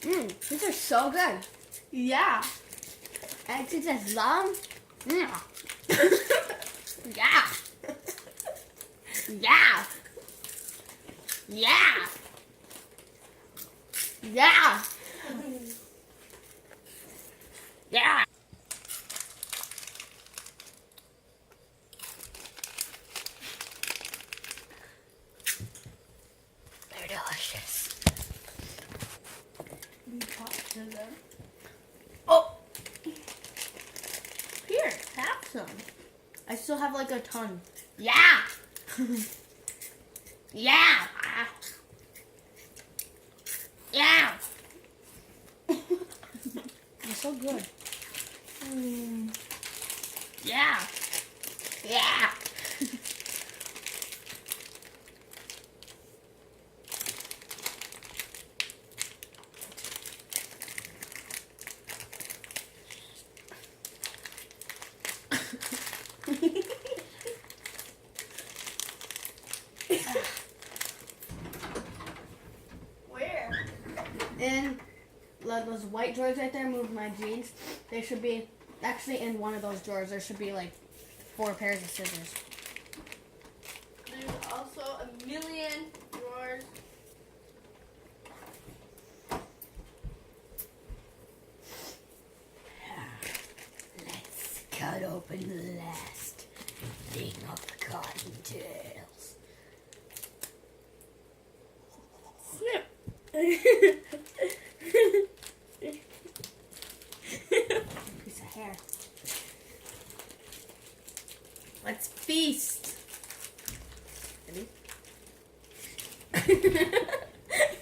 These are so good. Yeah. And since it's long, yeah. Yeah. Yeah. Yeah. Yeah. Yeah. They're delicious. We talked to them. Oh, Here, have some. I still have like a ton. yeah. Yeah. Yeah. They're so good. Yeah. Yeah. Where? In those white drawers right there, move my jeans. They should be, actually in one of those drawers, there should be like 4 pairs of scissors. There's also a million drawers. Let's cut open the last thing of the cottontails. Snip. Piece of hair. Let's feast. Ready?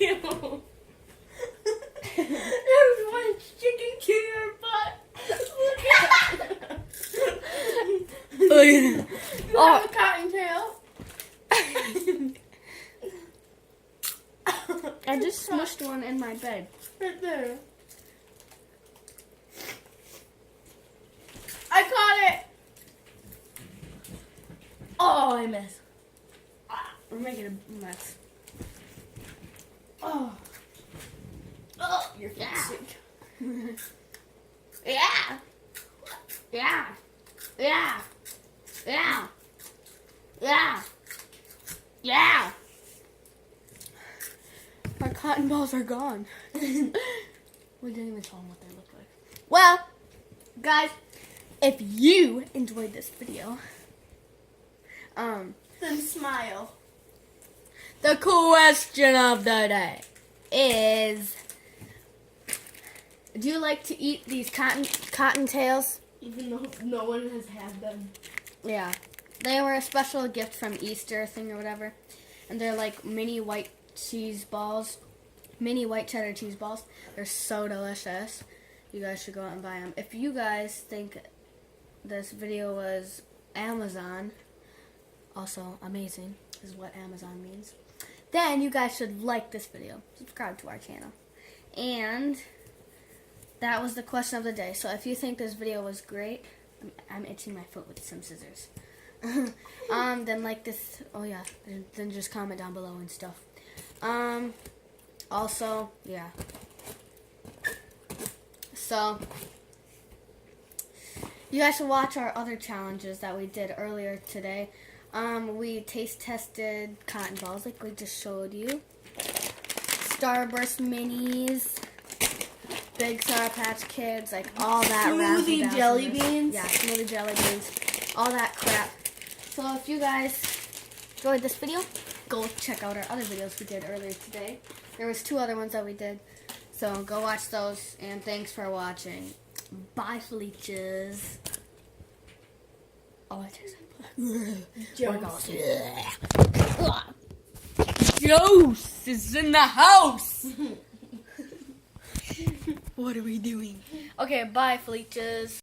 Ew. There's one sticking to your butt. Look at it. Oh, yeah. You have a cottontail. I just smushed one in my bed. Right there. I caught it. Oh, I missed. We're making a mess. Oh. Oh, you're sick. Yeah. Yeah. Yeah. Yeah. Yeah. Yeah. Our cotton balls are gone. We didn't even tell them what they look like. Well, guys, if you enjoyed this video, Then smile. the question of the day is, do you like to eat these cottontails? Even though no one has had them. Yeah. They were a special gift from Easter thing or whatever. And they're like mini white cheese balls. Mini white cheddar cheese balls. They're so delicious. You guys should go out and buy them. If you guys think this video was Amazon, also amazing is what Amazon means, then you guys should like this video. Subscribe to our channel. And that was the question of the day. So if you think this video was great, I'm itching my foot with some scissors. Then like this. Oh yeah. Then just comment down below and stuff. Also, yeah. So you guys should watch our other challenges that we did earlier today. We taste tested cotton balls like we just showed you. Starburst minis. Big Sour Patch Kids, like all that Smoothie razzle-dazzle. jelly beans. Yeah, smoothie jelly beans. All that crap. So if you guys enjoyed this video, go check out our other videos we did earlier today. There was 2 other ones that we did. So go watch those, and thanks for watching. Bye, Felices. Oh, it is. Jose is in the house. What are we doing? Okay, bye, Felices.